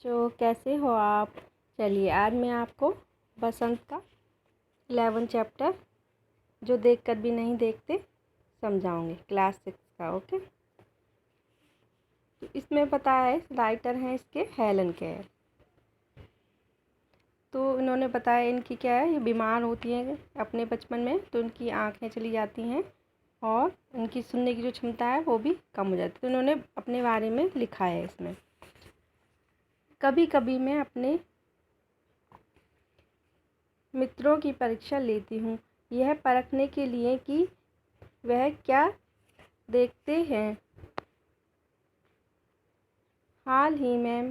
तो कैसे हो आप। चलिए आज मैं आपको बसंत का 11 चैप्टर जो देखकर भी नहीं देखते समझाऊंगी, क्लास 6 का। ओके, तो इसमें पता है राइटर हैं इसके हेलन केयर। तो इन्होंने बताया इनकी क्या है, ये बीमार होती हैं अपने बचपन में, तो इनकी आँखें चली जाती हैं और उनकी सुनने की जो क्षमता है वो भी कम हो जाती है। तो इन्होंने अपने बारे में लिखा है इसमें। कभी कभी मैं अपने मित्रों की परीक्षा लेती हूँ, यह परखने के लिए कि वह क्या देखते हैं। हाल ही में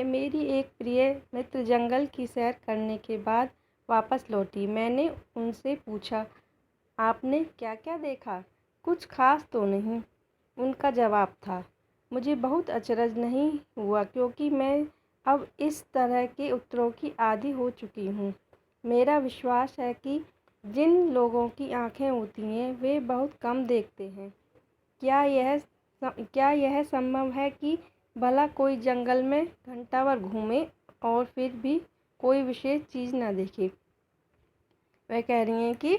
मेरी एक प्रिय मित्र जंगल की सैर करने के बाद वापस लौटी। मैंने उनसे पूछा, आपने क्या क्या देखा? कुछ खास तो नहीं, उनका जवाब था। मुझे बहुत अचरज नहीं हुआ क्योंकि मैं अब इस तरह के उत्तरों की आदी हो चुकी हूँ। मेरा विश्वास है कि जिन लोगों की आँखें होती हैं वे बहुत कम देखते हैं। क्या यह संभव है कि भला कोई जंगल में घंटाभर घूमे और फिर भी कोई विशेष चीज़ ना देखे? वह कह रही हैं कि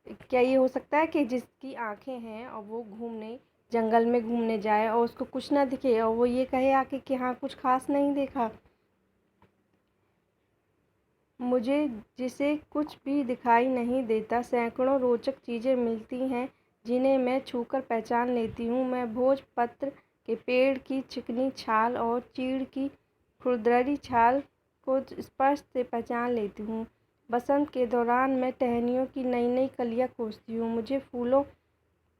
क्या ये हो सकता है कि जिसकी आंखें हैं और वो जंगल में घूमने जाए और उसको कुछ ना दिखे और वो ये कहे आके कि हाँ कुछ खास नहीं देखा। मुझे जिसे कुछ भी दिखाई नहीं देता, सैकड़ों रोचक चीज़ें मिलती हैं जिन्हें मैं छूकर पहचान लेती हूँ। मैं भोजपत्र के पेड़ की चिकनी छाल और चीड़ की खुरदरी छाल को स्पर्श से पहचान लेती हूँ। बसंत के दौरान मैं टहनियों की नई नई कलियाँ खोजती हूँ। मुझे फूलों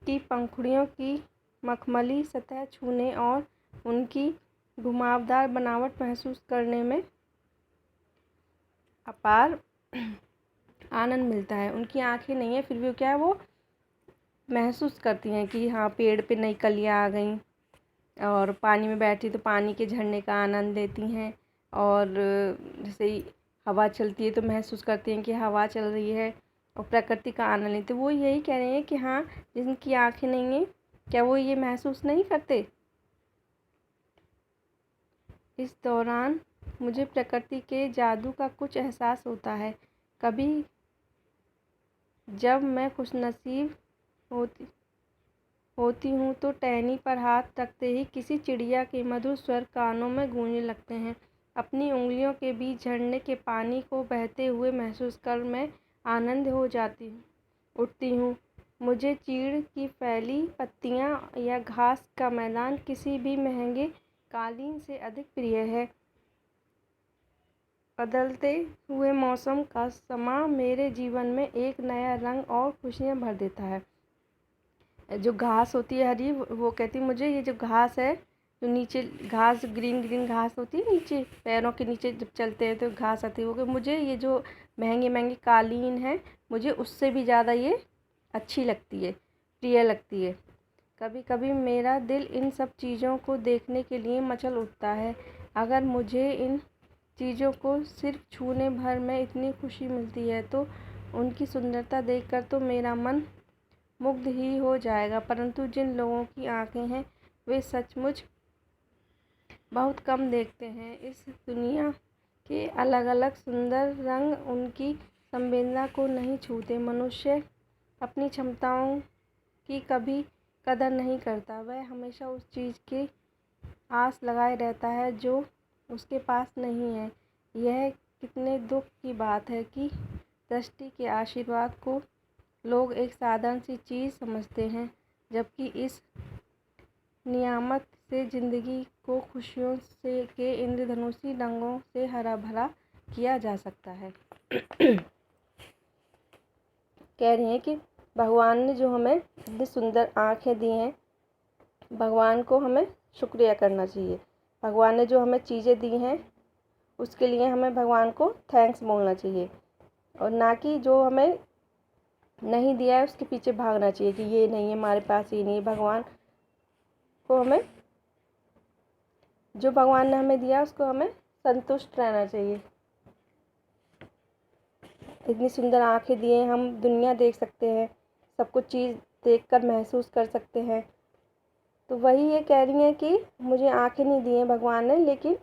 की पंखुड़ियों की मखमली सतह छूने और उनकी घुमावदार बनावट महसूस करने में अपार आनंद मिलता है। उनकी आंखें नहीं है फिर भी क्या है, वो महसूस करती हैं कि हाँ पेड़ पे नई कलियाँ आ गई, और पानी में बैठी तो पानी के झरने का आनंद लेती हैं। और जैसे ही हवा चलती है तो महसूस करती हैं कि हवा चल रही है और प्रकृति का आनंद लेते। वो यही कह रहे हैं कि हाँ जिनकी आंखें नहीं हैं क्या वो ये महसूस नहीं करते। इस दौरान मुझे प्रकृति के जादू का कुछ एहसास होता है। कभी जब मैं खुशनसीब होती हूँ तो टहनी पर हाथ रखते ही किसी चिड़िया के मधुर स्वर कानों में गूंजने लगते हैं। अपनी उंगलियों के बीच झरने के पानी को बहते हुए महसूस कर मैं आनंद हो उठती हूँ। मुझे चीड़ की फैली पत्तियाँ या घास का मैदान किसी भी महंगे कालीन से अधिक प्रिय है। बदलते हुए मौसम का समा मेरे जीवन में एक नया रंग और खुशियाँ भर देता है। जो घास होती है हरी, वो कहती मुझे ये जो घास है, जो नीचे घास ग्रीन ग्रीन घास होती है नीचे पैरों के नीचे जब चलते हैं तो घास आती है, वो मुझे ये जो महंगे महंगे कालीन है मुझे उससे भी ज़्यादा ये अच्छी लगती है, प्रिय लगती है। कभी कभी मेरा दिल इन सब चीज़ों को देखने के लिए मचल उठता है। अगर मुझे इन चीज़ों को सिर्फ छूने भर में इतनी खुशी मिलती है तो उनकी सुंदरता देखकर तो मेरा मन मुग्ध ही हो जाएगा। परंतु जिन लोगों की आंखें हैं वे सचमुच बहुत कम देखते हैं। इस दुनिया के अलग अलग सुंदर रंग उनकी संवेदना को नहीं छूते। मनुष्य अपनी क्षमताओं की कभी कदर नहीं करता, वह हमेशा उस चीज़ की आस लगाए रहता है जो उसके पास नहीं है। यह कितने दुख की बात है कि दृष्टि के आशीर्वाद को लोग एक साधारण सी चीज़ समझते हैं, जबकि इस नियामत से ज़िंदगी को खुशियों से के इंद्रधनुषी रंगों से हरा भरा किया जा सकता है। कह रही हैं कि भगवान ने जो हमें इतनी सुंदर आँखें दी हैं, भगवान को हमें शुक्रिया करना चाहिए। भगवान ने जो हमें चीज़ें दी हैं उसके लिए हमें भगवान को थैंक्स बोलना चाहिए, और ना कि जो हमें नहीं दिया है उसके पीछे भागना चाहिए कि ये नहीं है हमारे पास, ये नहीं है। भगवान को हमें जो भगवान ने हमें दिया उसको हमें संतुष्ट रहना चाहिए। इतनी सुंदर आँखें दिए, हम दुनिया देख सकते हैं, सब कुछ चीज़ देखकर महसूस कर सकते हैं। तो वही ये कह रही हैं कि मुझे आँखें नहीं दी हैं भगवान ने, लेकिन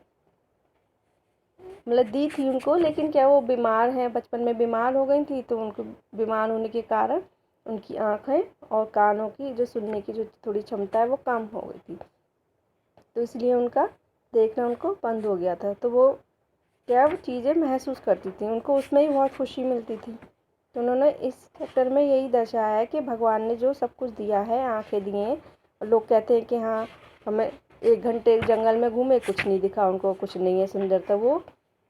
मतलब दी थी उनको, लेकिन क्या वो बीमार हैं, बचपन में बीमार हो गई थी, तो उनको बीमार होने के कारण उनकी आँखें और कानों की जो सुनने की जो थोड़ी क्षमता है वो कम हो गई थी, तो इसलिए उनका देखना उनको बंद हो गया था। तो वो क्या वो चीज़ें महसूस करती थी, उनको उसमें ही बहुत खुशी मिलती थी। तो उन्होंने इस चैप्टर में यही दर्शाया है कि भगवान ने जो सब कुछ दिया है, आँखें दिए हैं, और लोग कहते हैं कि हाँ हमें 1 घंटे जंगल में घूमे, कुछ नहीं दिखा उनको, कुछ नहीं है सुंदरता। वो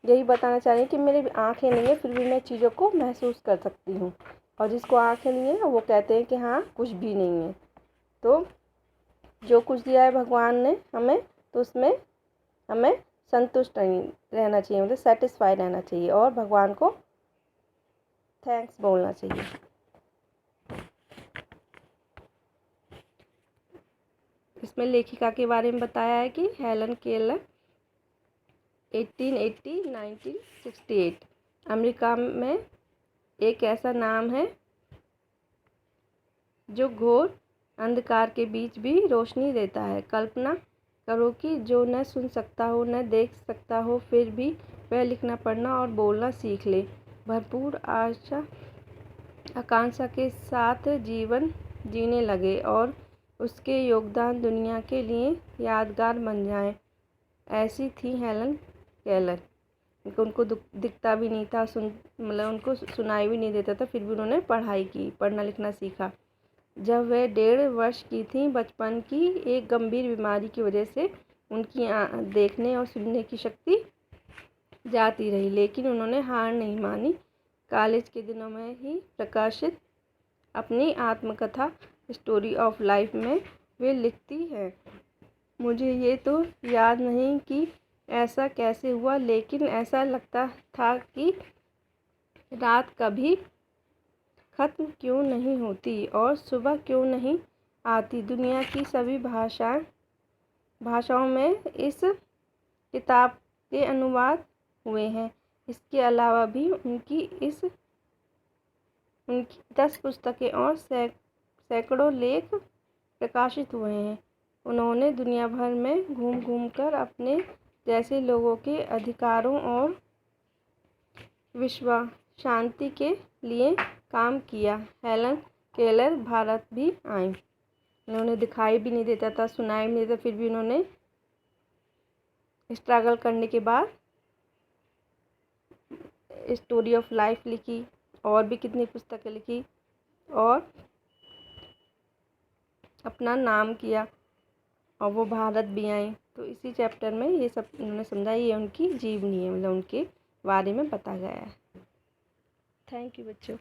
यही बताना चाह रही हैं कि मेरी आँखें नहीं है, फिर भी मैं चीज़ों को महसूस कर सकती हूँ। और जिसको आँखें नहीं है वो कहते हैं कि हाँ कुछ भी नहीं है। तो जो कुछ दिया है भगवान ने हमें, तो उसमें हमें संतुष्ट रहना चाहिए, मतलब सेटिस्फाई रहना चाहिए, और भगवान को थैंक्स बोलना चाहिए। इसमें लेखिका के बारे में बताया है कि हेलन केलर 1880-1968 अमेरिका में एक ऐसा नाम है जो घोर अंधकार के बीच भी रोशनी देता है। कल्पना करो कि जो न सुन सकता हो, न देख सकता हो, फिर भी वह लिखना, पढ़ना और बोलना सीख ले। भरपूर आशा आकांक्षा के साथ जीवन जीने लगे और उसके योगदान दुनिया के लिए यादगार बन जाए। ऐसी थी हेलन केलर। उनको दिखता भी नहीं था, मतलब उनको सुनाई भी नहीं देता था, फिर भी उन्होंने पढ़ाई की, पढ़ना लिखना सीखा। जब वह 1.5 वर्ष की थी, बचपन की एक गंभीर बीमारी की वजह से उनकी देखने और सुनने की शक्ति जाती रही, लेकिन उन्होंने हार नहीं मानी। कॉलेज के दिनों में ही प्रकाशित अपनी आत्मकथा स्टोरी ऑफ लाइफ में वे लिखती है, मुझे ये तो याद नहीं कि ऐसा कैसे हुआ, लेकिन ऐसा लगता था कि रात कभी ख़त्म क्यों नहीं होती और सुबह क्यों नहीं आती। दुनिया की सभी भाषाओं में इस किताब के अनुवाद हुए हैं। इसके अलावा भी उनकी 10 पुस्तकें और सैकड़ों लेख प्रकाशित हुए हैं। उन्होंने दुनिया भर में घूम घूम कर अपने जैसे लोगों के अधिकारों और विश्व शांति के लिए काम किया। हेलन केलर भारत भी आईं। उन्होंने दिखाई भी नहीं देता था, सुनाई भी नहीं देता, फिर भी उन्होंने स्ट्रगल करने के बाद स्टोरी ऑफ लाइफ लिखी, और भी कितनी पुस्तकें लिखी और अपना नाम किया, और वो भारत भी आई। तो इसी चैप्टर में ये सब उन्होंने समझा, ये उनकी जीवनी है, मतलब उनके बारे में बताया गया है। थैंक यू बच्चों।